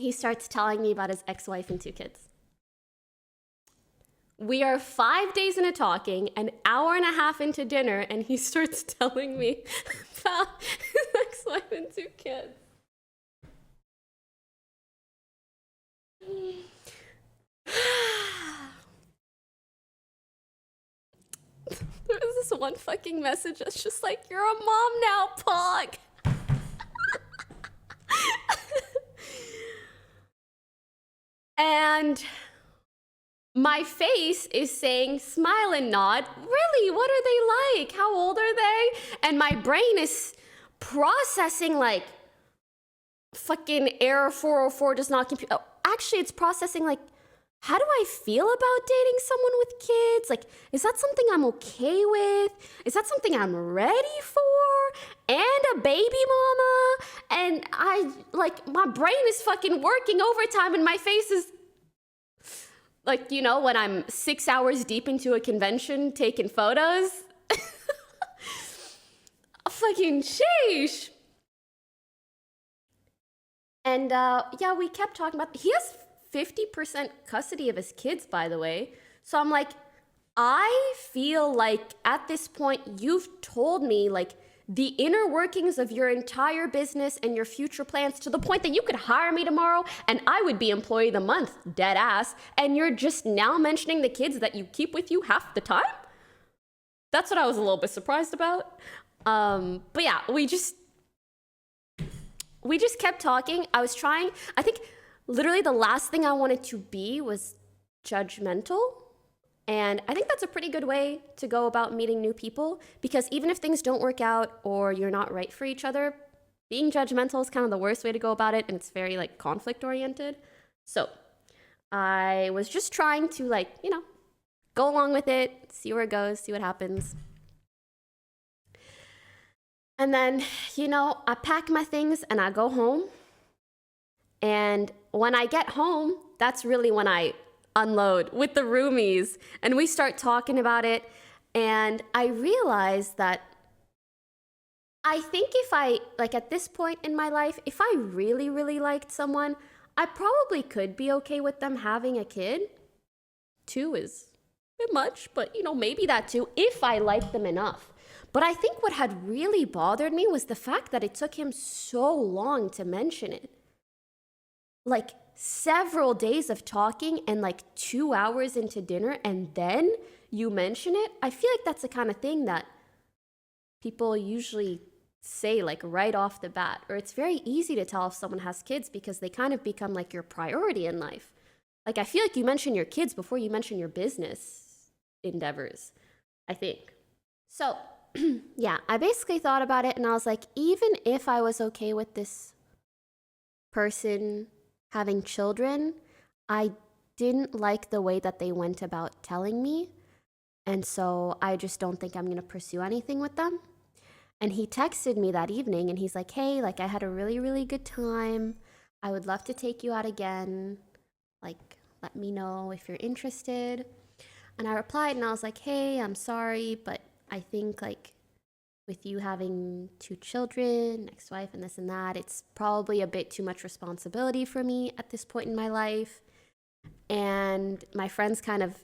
he starts telling me about his ex-wife and 2 kids. We are 5 days into talking, an hour and a half into dinner, and he starts telling me about his ex-wife and 2 kids. There was this one fucking message that's just like, you're a mom now, Pog. And my face is saying, smile and nod. Really? What are they like? How old are they? And my brain is processing like, fucking error 404 does not compute. Oh, actually, it's processing like, how do I feel about dating someone with kids? Like, is that something I'm okay with? Is that something I'm ready for? And a baby mama? And my brain is fucking working overtime and my face is like, you know, when I'm 6 hours deep into a convention taking photos. Fucking sheesh. And yeah, we kept talking about, he has 50% custody of his kids, by the way. So I'm like, I feel like at this point, you've told me like the inner workings of your entire business and your future plans to the point that you could hire me tomorrow and I would be employee of the month, dead ass. And you're just now mentioning the kids that you keep with you half the time? That's what I was a little bit surprised about. But yeah, we just kept talking. I think literally the last thing I wanted to be was judgmental. And I think that's a pretty good way to go about meeting new people, because even if things don't work out or you're not right for each other, being judgmental is kind of the worst way to go about it, and it's very like conflict oriented. So I was just trying to like, you know, go along with it, see where it goes, see what happens. And then, you know, I pack my things and I go home. And when I get home, that's really when I unload with the roomies and we start talking about it. And I realized that I think if I, like at this point in my life, if I really, really liked someone, I probably could be okay with them having a kid. 2 is a bit much, but you know, maybe that too, if I liked them enough. But I think what had really bothered me was the fact that it took him so long to mention it. Like several days of talking and like 2 hours into dinner and then you mention it. I feel like that's the kind of thing that people usually say like right off the bat, or it's very easy to tell if someone has kids because they kind of become like your priority in life. Like I feel like you mention your kids before you mention your business endeavors, I think. So yeah, I basically thought about it and I was like, even if I was okay with this person having children, I didn't like the way that they went about telling me. And so I just don't think I'm going to pursue anything with them. And he texted me that evening and he's like, hey, like I had a really, really good time. I would love to take you out again. Like, let me know if you're interested. And I replied and I was like, hey, I'm sorry, but I think like with you having 2 children, ex-wife and this and that, it's probably a bit too much responsibility for me at this point in my life. And my friends kind of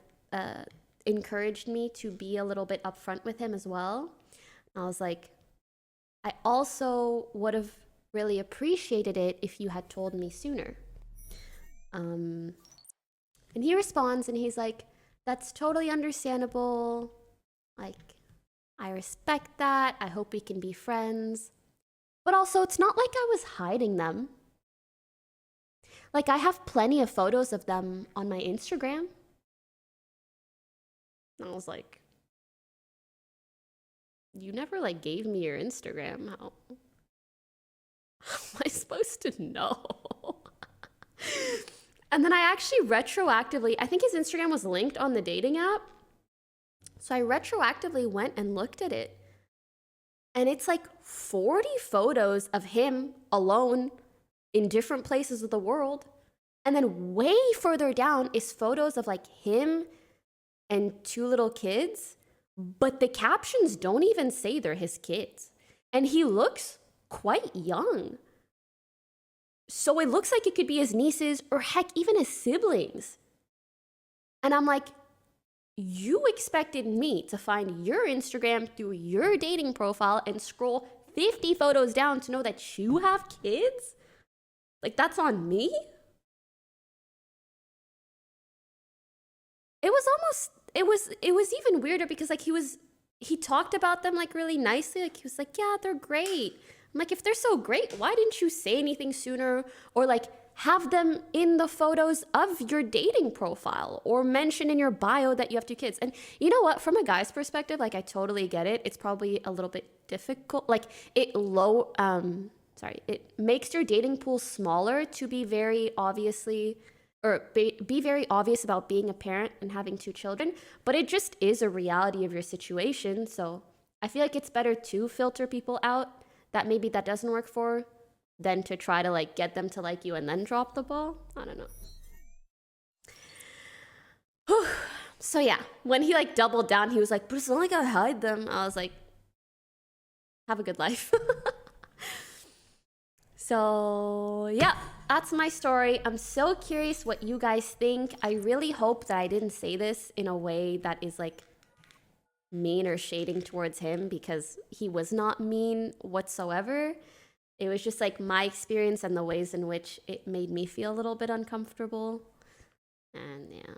encouraged me to be a little bit upfront with him as well. And I was like, I also would have really appreciated it if you had told me sooner. And he responds and he's like, that's totally understandable. Like, I respect that. I hope we can be friends. But also, it's not like I was hiding them. Like, I have plenty of photos of them on my Instagram. And I was like, you never like gave me your Instagram. How am I supposed to know? And then I actually retroactively, I think his Instagram was linked on the dating app. So I retroactively went and looked at it. And it's like 40 photos of him alone in different places of the world. And then way further down is photos of like him and 2 little kids. But the captions don't even say they're his kids. And he looks quite young. So it looks like it could be his nieces or heck, even his siblings. And I'm like, you expected me to find your Instagram through your dating profile and scroll 50 photos down to know that you have kids? Like, that's on me? It was even weirder because like he talked about them like really nicely. Like he was like, yeah, they're great. I'm like, if they're so great, why didn't you say anything sooner? Or like have them in the photos of your dating profile or mention in your bio that you have 2 kids. And you know what? From a guy's perspective, like I totally get it. It's probably a little bit difficult. Like it makes your dating pool smaller to be very obviously or be very obvious about being a parent and having 2 children, but it just is a reality of your situation. So I feel like it's better to filter people out that maybe that doesn't work for than to try to like get them to like you and then drop the ball. I don't know. So yeah, when he like doubled down, he was like, but it's not like I hide them. I was like, have a good life. So yeah, that's my story. I'm so curious what you guys think. I really hope that I didn't say this in a way that is like mean or shading towards him, because he was not mean whatsoever. It was just like my experience and the ways in which it made me feel a little bit uncomfortable. And yeah.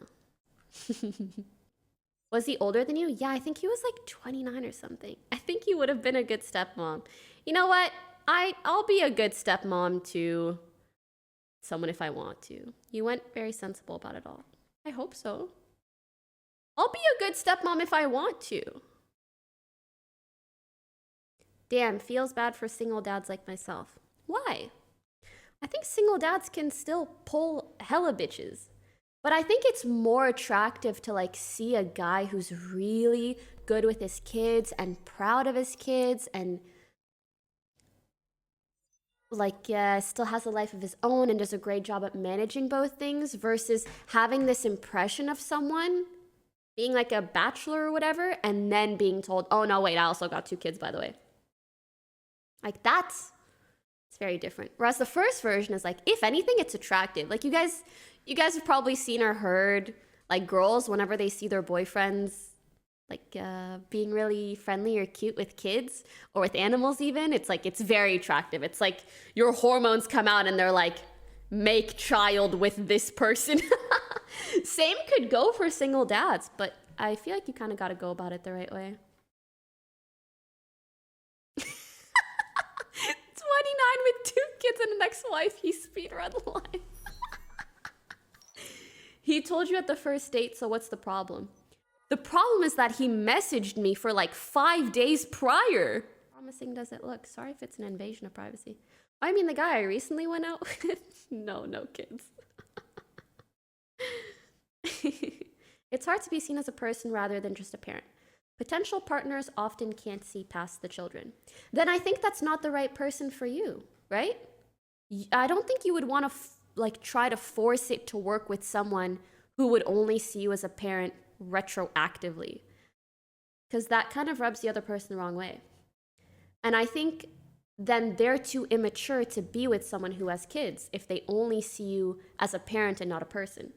Was he older than you? Yeah, I think he was like 29 or something. I think he would have been a good stepmom. You know what? I'll be a good stepmom to someone if I want to. You went very sensible about it all. I hope so. I'll be a good stepmom if I want to. Damn, feels bad for single dads like myself. Why? I think single dads can still pull hella bitches. But I think it's more attractive to like see a guy who's really good with his kids and proud of his kids and like still has a life of his own and does a great job at managing both things, versus having this impression of someone being like a bachelor or whatever and then being told, oh no, wait, I also got 2 kids, by the way. Like it's very different. Whereas the first version is like, if anything, it's attractive. Like you guys have probably seen or heard like girls whenever they see their boyfriends like being really friendly or cute with kids or with animals even, it's like, it's very attractive. It's like your hormones come out and they're like, make child with this person. Same could go for single dads, but I feel like you kind of got to go about it the right way. 29 with 2 kids and an ex-wife, he speedrun life. He told you at the first date, so what's the problem? The problem is that he messaged me for like 5 days prior. Promising does it look? Sorry if it's an invasion of privacy. I mean, the guy I recently went out with, no kids. It's hard to be seen as a person rather than just a parent. Potential partners often can't see past the children. Then I think that's not the right person for you, right? I don't think you would want to like try to force it to work with someone who would only see you as a parent retroactively, because that kind of rubs the other person the wrong way. And I think then they're too immature to be with someone who has kids if they only see you as a parent and not a person.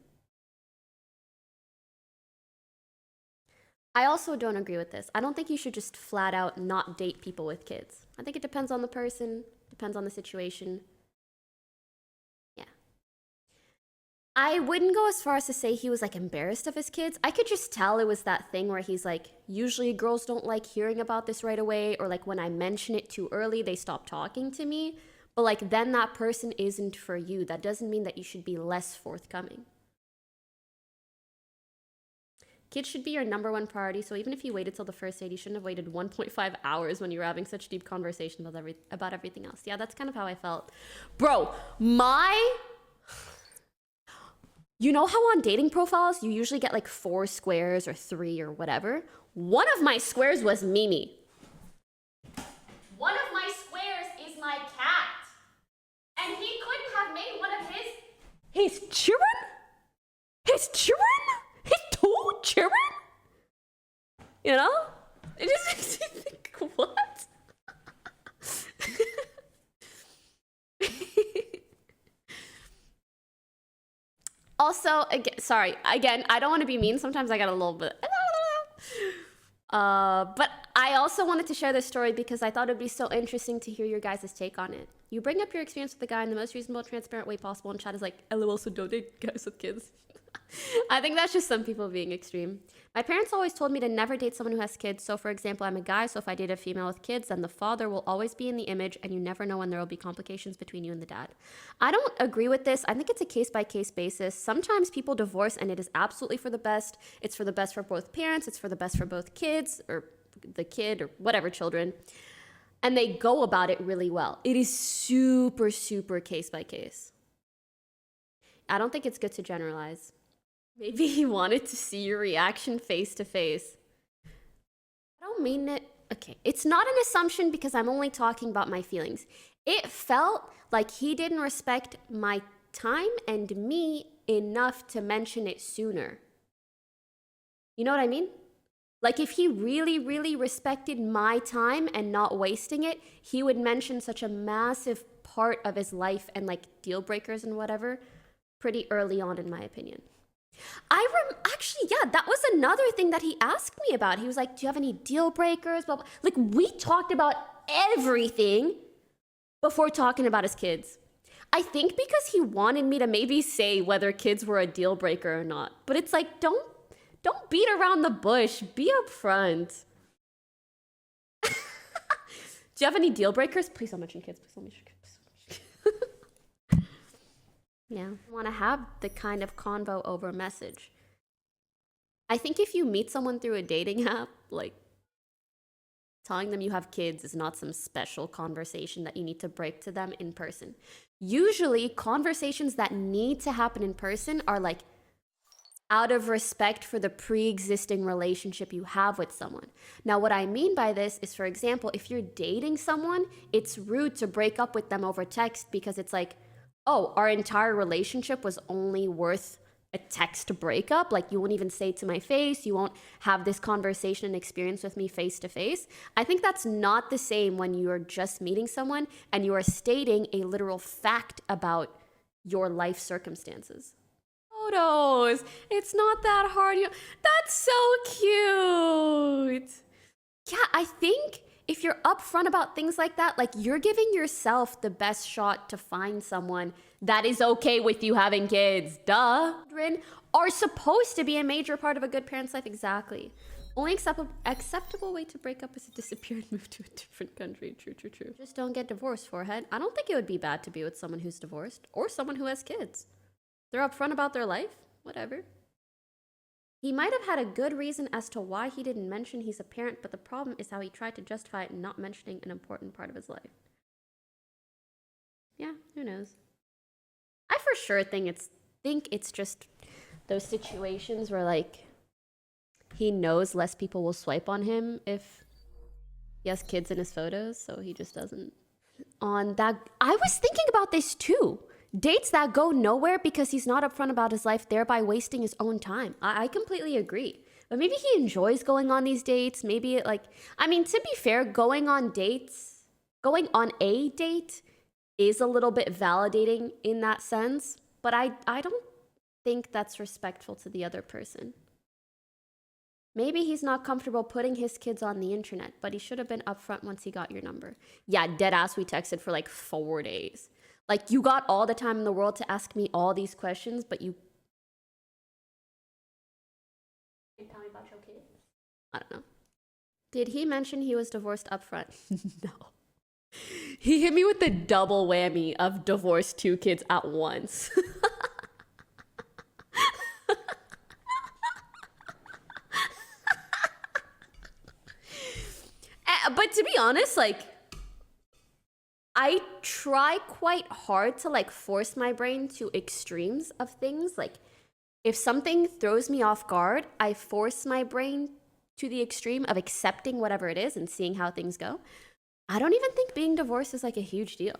I also don't agree with this. I don't think you should just flat out not date people with kids. I think it depends on the person, depends on the situation. Yeah. I wouldn't go as far as to say he was like embarrassed of his kids. I could just tell it was that thing where he's like, usually girls don't like hearing about this right away, or like when I mention it too early, they stop talking to me. But like then that person isn't for you. That doesn't mean that you should be less forthcoming. Kids should be your #1 priority, so even if you waited till the first date, you shouldn't have waited 1.5 hours when you were having such deep conversations about everything else. Yeah, that's kind of how I felt. Bro, you know how on dating profiles, you usually get like 4 squares or 3 or whatever? One of my squares was Mimi. One of my squares is my cat. And he couldn't have made one of his children? His children? His 2 children? You know? It just makes me think, what? Also, again, sorry, again, I don't want to be mean. Sometimes I got a little bit. But I also wanted to share this story because I thought it'd be so interesting to hear your guys' take on it. You bring up your experience with the guy in the most reasonable, transparent way possible, and chat is like, LOL, so don't date guys with kids. I think that's just some people being extreme. My parents always told me to never date someone who has kids. So, for example, I'm a guy, so if I date a female with kids, then the father will always be in the image, and you never know when there will be complications between you and the dad. I don't agree with this. I think it's a case-by-case basis. Sometimes people divorce, and it is absolutely for the best. It's for the best for both parents. It's for the best for both kids, or the kid, or whatever, children. And they go about it really well. It is super, super case-by-case. I don't think it's good to generalize. Maybe he wanted to see your reaction face to face. I don't mean it. Okay, it's not an assumption because I'm only talking about my feelings. It felt like he didn't respect my time and me enough to mention it sooner. You know what I mean? Like if he really, really respected my time and not wasting it, he would mention such a massive part of his life and like deal breakers and whatever pretty early on, in my opinion. Actually, yeah, that was another thing that he asked me about. He was like, do you have any deal breakers? Blah, blah. Like, we talked about everything before talking about his kids. I think because he wanted me to maybe say whether kids were a deal breaker or not. But it's like, don't beat around the bush. Be upfront. Do you have any deal breakers? Please don't mention kids. Please don't mention kids. Yeah. I want to have the kind of convo over message. I think if you meet someone through a dating app, like telling them you have kids is not some special conversation that you need to break to them in person. Usually, conversations that need to happen in person are like out of respect for the pre-existing relationship you have with someone. Now, what I mean by this is, for example, if you're dating someone, it's rude to break up with them over text because it's like, oh, our entire relationship was only worth a text breakup. Like, you won't even say it to my face. You won't have this conversation and experience with me face to face. I think that's not the same when you're just meeting someone and you are stating a literal fact about your life circumstances. Photos. It's not that hard. That's so cute. Yeah, I think if you're upfront about things like that, like you're giving yourself the best shot to find someone that is okay with you having kids. Duh. Children are supposed to be a major part of a good parent's life. Exactly. Only acceptable way to break up is to disappear and move to a different country. True, true, true. Just don't get divorced, forehead. I don't think it would be bad to be with someone who's divorced or someone who has kids. They're upfront about their life. Whatever. He might have had a good reason as to why he didn't mention he's a parent, but the problem is how he tried to justify it not mentioning an important part of his life. Yeah, who knows? I for sure think it's just those situations where like he knows less people will swipe on him if he has kids in his photos, so he just doesn't. On that, I was thinking about this too. Dates that go nowhere because he's not upfront about his life, thereby wasting his own time. I completely agree. But maybe he enjoys going on these dates. Maybe to be fair, going on a date is a little bit validating in that sense. But I don't think that's respectful to the other person. Maybe he's not comfortable putting his kids on the internet, but he should have been upfront once he got your number. Yeah, deadass, we texted for like 4 days. Like, you got all the time in the world to ask me all these questions, but you... Tell me about your kids. I don't know. Did he mention he was divorced up front? No. He hit me with the double whammy of divorced 2 kids at once. But to be honest, like... I try quite hard to like force my brain to extremes of things. Like if something throws me off guard, I force my brain to the extreme of accepting whatever it is and seeing how things go. I don't even think being divorced is like a huge deal.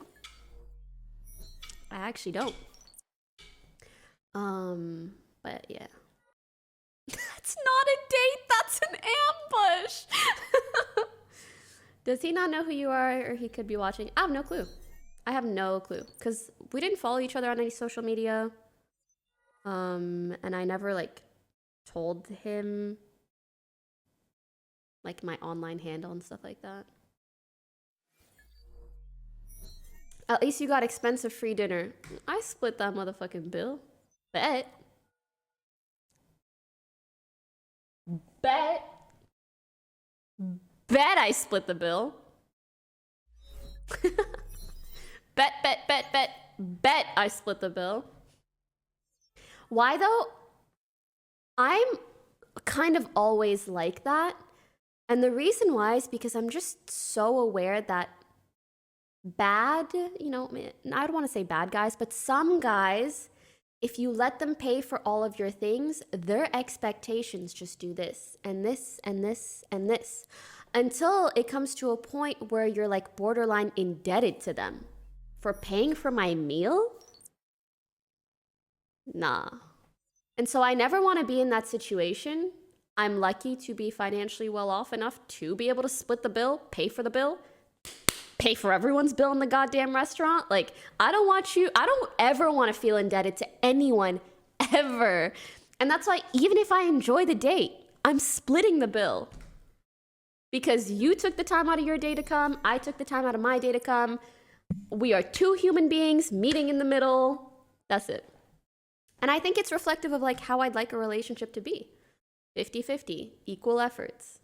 I actually don't. But yeah. That's not a date, that's an ambush. Does he not know who you are, or he could be watching? I have no clue. I have no clue, because we didn't follow each other on any social media. And I never like told him like my online handle and stuff like that. At least you got expensive free dinner. I split that motherfucking bill. Bet. Bet. Bet I split the bill. Bet, bet, bet, bet. Bet I split the bill. Why though? I'm kind of always like that. And the reason why is because I'm just so aware that bad, you know, I don't want to say bad guys, but some guys, if you let them pay for all of your things, their expectations just do this and this and this and this until it comes to a point where you're like borderline indebted to them for paying for my meal. Nah. And so I never want to be in that situation. I'm lucky to be financially well off enough to be able to split the bill, pay for the bill, pay for everyone's bill in the goddamn restaurant. Like, I don't ever want to feel indebted to anyone ever. And that's why even if I enjoy the date, I'm splitting the bill. Because you took the time out of your day to come, I took the time out of my day to come. We are two human beings meeting in the middle. That's it. And I think it's reflective of like how I'd like a relationship to be. 50-50, equal efforts.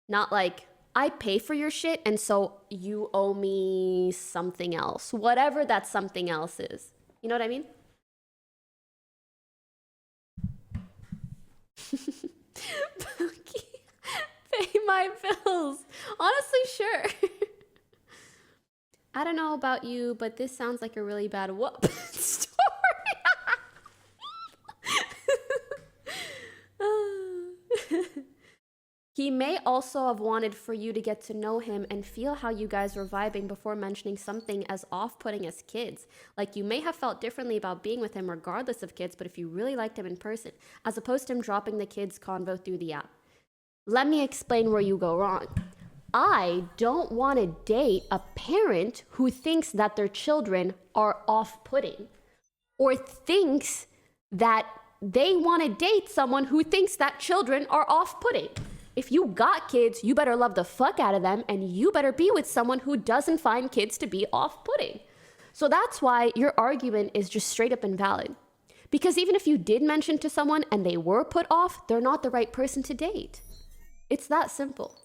Not like, I pay for your shit and so you owe me something else. Whatever that something else is. You know what I mean? Poki, pay my bills. Honestly, sure. I don't know about you, but this sounds like a really bad whoop story. He may also have wanted for you to get to know him and feel how you guys were vibing before mentioning something as off-putting as kids. Like, you may have felt differently about being with him regardless of kids, but if you really liked him in person, as opposed to him dropping the kids convo through the app. Let me explain where you go wrong. I don't want to date a parent who thinks that their children are off-putting or thinks that they want to date someone who thinks that children are off-putting. If you got kids, you better love the fuck out of them and you better be with someone who doesn't find kids to be off-putting. So that's why your argument is just straight up invalid. Because even if you did mention to someone and they were put off, they're not the right person to date. It's that simple.